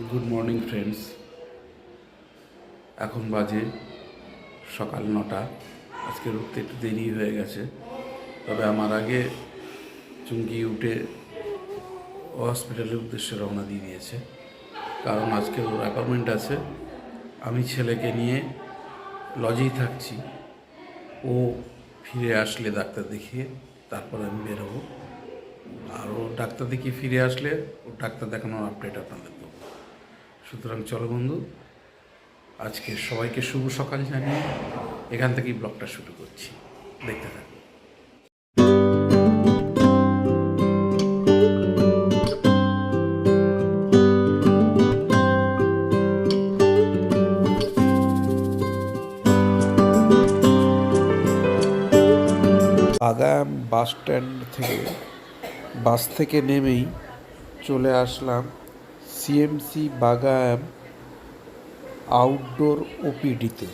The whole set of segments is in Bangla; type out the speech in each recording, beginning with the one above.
Good morning friends. এখন বাজে সকাল 9টা। আজকে উঠতে একটু দেরি হয়ে গেছে, তবে আমার আগে চুমকি উঠে হসপিটালের উদ্দেশ্যে রওনা দিয়ে দিয়েছে, কারণ আজকে ওর অ্যাপয়েন্টমেন্ট আছে। আমি ছেলেকে নিয়ে লজেই থাকছি। ও ফিরে আসলে ডাক্তার দেখিয়ে তারপর আমি বেরোবো। আর ও ডাক্তার দেখিয়ে ফিরে আসলে ও ডাক্তার দেখানোর আপডেট আপনাদের দেবো। সুতরাং চলো বন্ধু, আজকে সবাইকে শুভ সকাল জানিয়ে এখান থেকেই ব্লগটা শুরু করছি। দেখতে থাকুন। বাগান বাস স্ট্যান্ড থেকে বাস থেকে নেমেই চলে আসলাম সিএমসি বাগান আউটডোর ওপিডিতে।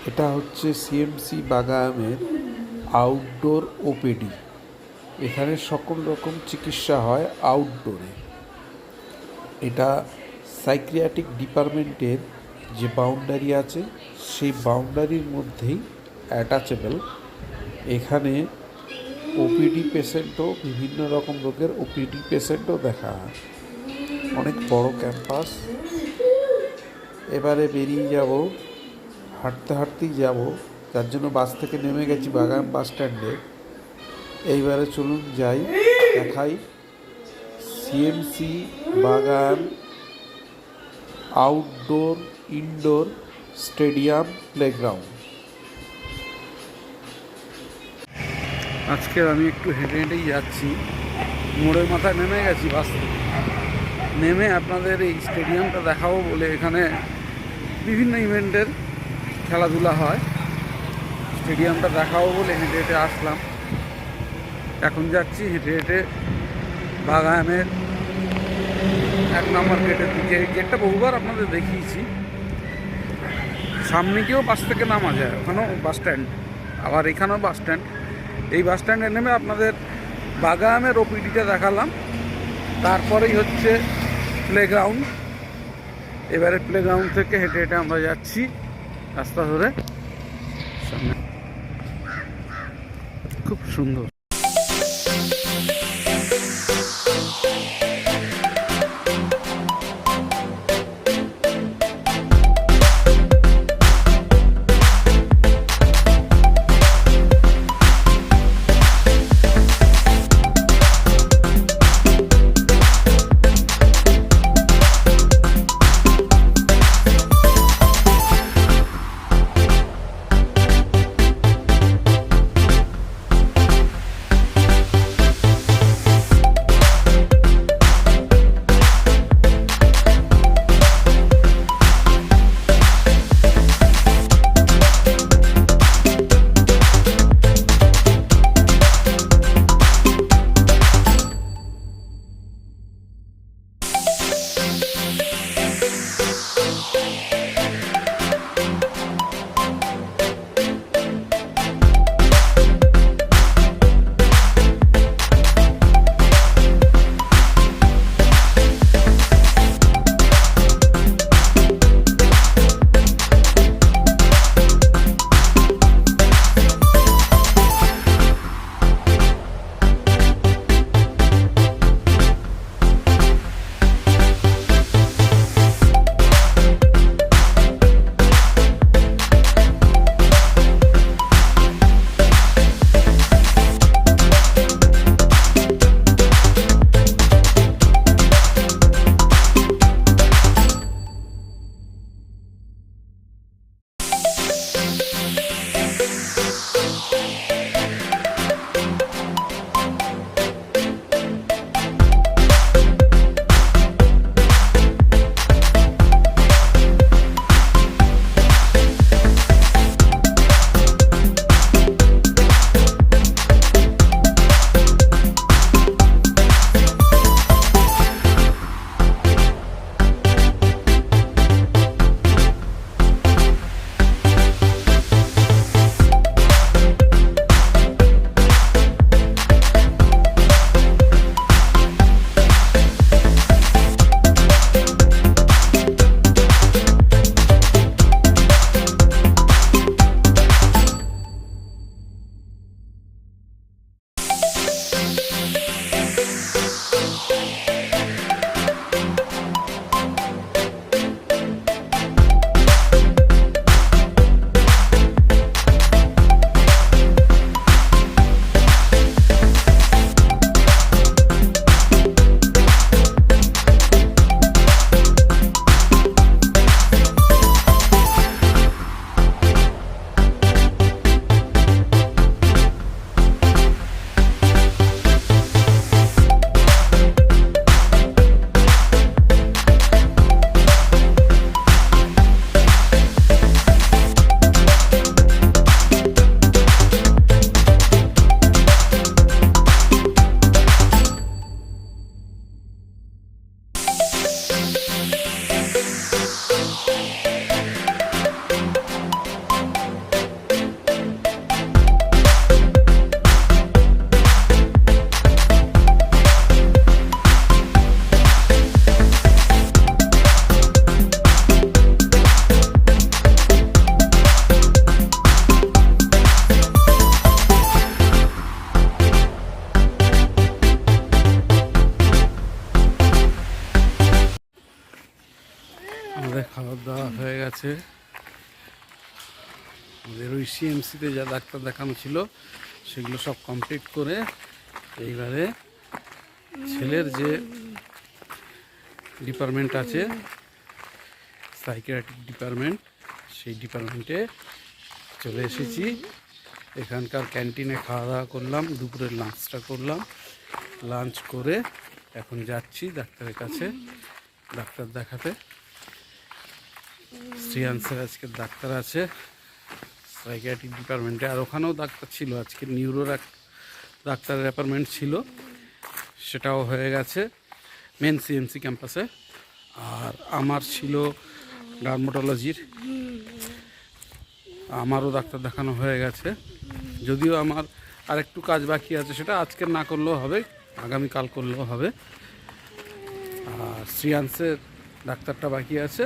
এটা হচ্ছে সিএমসি বাগানের আউটডোর ওপিডি। এখানে সকল রকম চিকিৎসা হয় আউটডোরে। এটা সাইকিয়াট্রিক ডিপার্টমেন্টের যে বাউন্ডারি আছে সেই বাউন্ডারির মধ্যেই অ্যাটাচেবল। এখানে ওপিডি পেশেন্টও, বিভিন্ন রকম রোগের ওপিডি পেশেন্টও দেখা হয়। অনেক বড় ক্যাম্পাস। এবারে বেরিয়ে যাব, হাঁটতে হাঁটতেই যাব, যার জন্য বাস থেকে নেমে গেছি বাগান বাস স্ট্যান্ডে। এইবারে চলুন যাই, দেখাই সিএমসি বাগান আউটডোর ইনডোর স্টেডিয়াম প্লেগ্রাউন্ড। আজকে আমি একটু হেঁটে হেঁটেই যাচ্ছি। মোড়ের মাথায় নেমে গেছি বাস থেকে। নেমে আপনাদের এই স্টেডিয়ামটা দেখাবো বলে, এখানে বিভিন্ন ইভেন্টের খেলাধুলা হয়। স্টেডিয়ামটা দেখাবো বলে হেঁটে হেঁটে আসলাম। এখন যাচ্ছি হেঁটে হেঁটে বাগানের 1 নম্বর গেটের দিকে। গেটটা বহুবার আপনাদের দেখিয়েছি। সামনে গিয়েও বাস থেকে নামা যায়, ওখানেও বাস স্ট্যান্ড, আবার এখানেও বাস স্ট্যান্ড। এই বাস স্ট্যান্ডে নেমে আপনাদের বাগানের ওপিডিটা দেখালাম। তারপরেই হচ্ছে প্লেগ্রাউন্ড। এবারে প্লেগ্রাউন্ড থেকে হেঁটে হেঁটে আমরা যাচ্ছি রাস্তা ধরে সামনে। খুব সুন্দর। আমাদের খাওয়া দাওয়া হয়ে গেছে। আমাদের ওই সিএমসিতে যা ডাক্তার দেখানো ছিল সেগুলো সব কমপ্লিট করে এইবারে ছেলের যে ডিপার্টমেন্ট আছে, সাইকিয়াট্রিক ডিপার্টমেন্ট, সেই ডিপার্টমেন্টে চলে এসেছি। এখানকার ক্যান্টিনে খাওয়া দাওয়া করলাম, দুপুরের লাঞ্চটা করলাম। লাঞ্চ করে এখন যাচ্ছি ডাক্তারের কাছে ডাক্তার দেখাতে। শ্রিয়াংসের আজকে ডাক্তার আছে সাইকিয়াট্রিক ডিপার্টমেন্টে, আর ওখানেও ডাক্তার ছিল। আজকে নিউরোর এক ডাক্তারের অ্যাপয়েন্টমেন্ট ছিল, সেটাও হয়ে গেছে মেন সিএমসি ক্যাম্পাসে। আর আমার ছিল ডার্মাটোলজির, আমারও ডাক্তার দেখানো হয়ে গেছে। যদিও আমার আর একটু কাজ বাকি আছে, সেটা আজকে না করলেও হবে, আগামীকাল করলেও হবে। আর শ্রিয়াংসের ডাক্তারটা বাকি আছে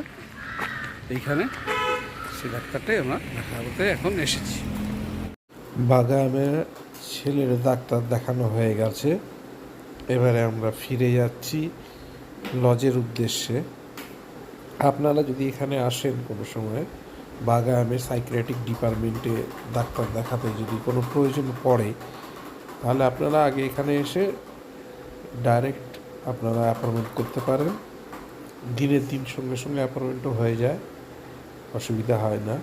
এইখানে, সেই ডাক্তারটাই আমরা দেখা করতে এখন এসেছি। বাগানের ছেলের ডাক্তার দেখানো হয়ে গেছে। এবারে আমরা ফিরে যাচ্ছি লজের উদ্দেশ্যে। আপনারা যদি এখানে আসেন কোনো সময় বাগানের সাইকিয়াট্রিক ডিপার্টমেন্টে ডাক্তার দেখাতে যদি কোনো প্রয়োজন পড়ে, তাহলে আপনারা আগে এখানে এসে ডাইরেক্ট আপনারা অ্যাপয়েন্টমেন্ট করতে পারেন। দিনের দিন সঙ্গে সঙ্গে অ্যাপয়েন্টমেন্টও হয়ে যায়, অসুবিধা হয় না।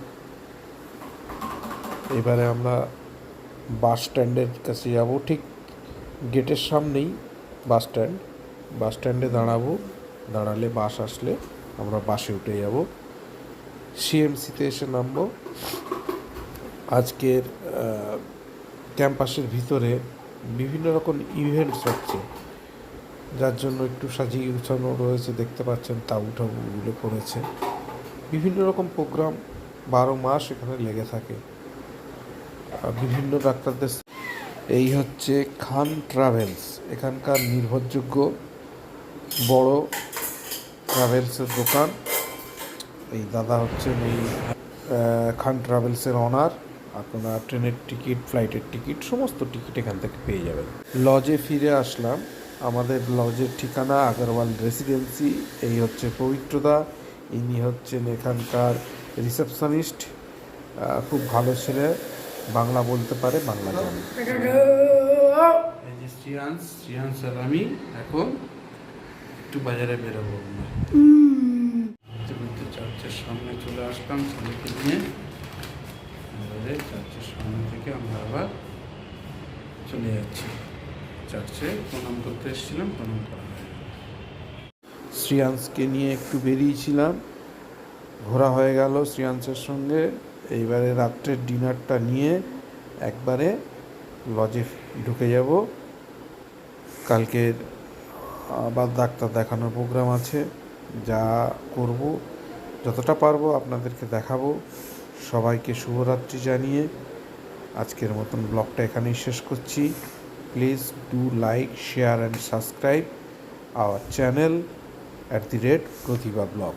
এবারে আমরা বাস স্ট্যান্ডের কাছে যাব, ঠিক গেটের সামনেই বাস স্ট্যান্ডে দাঁড়াবো। দাঁড়ালে বাস আসলে আমরা বাসে উঠে যাব, সিএমসিতে এসে নামবো। আজকের ক্যাম্পাসের ভিতরে বিভিন্ন রকম ইভেন্টস হচ্ছে, যার জন্য একটু সাজিয়ে গুছানো রয়েছে, দেখতে পাচ্ছেন তাঁবু টাবুগুলো পড়েছে। বিভিন্ন রকম প্রোগ্রাম 12 মাস এখানে লেগে থাকে। বিভিন্ন ডাক্তারদের এই হচ্ছে খান ট্রাভেলস, এখানকার নির্ভরযোগ্য বড় ট্রাভেলসের দোকান। এই দাদা হচ্ছেন এই খান ট্রাভেলসের অনার। আপনারা ট্রেনের টিকিট, ফ্লাইটের টিকিট, সমস্ত টিকিট এখান থেকে পেয়ে যাবেন। লজে ফিরে আসলাম। আমাদের লজের ঠিকানা আগরওয়াল রেসিডেন্সি। এই হচ্ছে পবিত্রদা, ইনি হচ্ছেন এখানকার রিসেপশনিস্ট। খুব ভালো ছেলে, বাংলা বলতে পারে, বাংলা জানে। এই যে শ্রিয়াংস আর আমি এখন একটু বাজারে বেরোবো। চার্চের সামনে চলে আসলাম ছেলেকে নিয়ে। এবারে চার্চের সামনে থেকে আমরা আবার চলে যাচ্ছি চার্চে। প্রণাম করতে এসেছিলাম, প্রণাম করা হয়। শ্রিয়াংসকে নিয়ে একটু বেরিয়েছিলাম, ঘোরা হয়ে গেল শ্রিয়াংসের সঙ্গে। এইবারে রাত্রের ডিনারটা নিয়ে একবারে লজে ঢুকে যাব। কালকের আবার ডাক্তার দেখানোর প্রোগ্রাম আছে, যা করব যতটা পারবো আপনাদেরকে দেখাবো। সবাইকে শুভরাত্রি জানিয়ে আজকের মতন ব্লগটা এখানেই শেষ করছি। Please do like, share and subscribe our channel @Pratibha blog.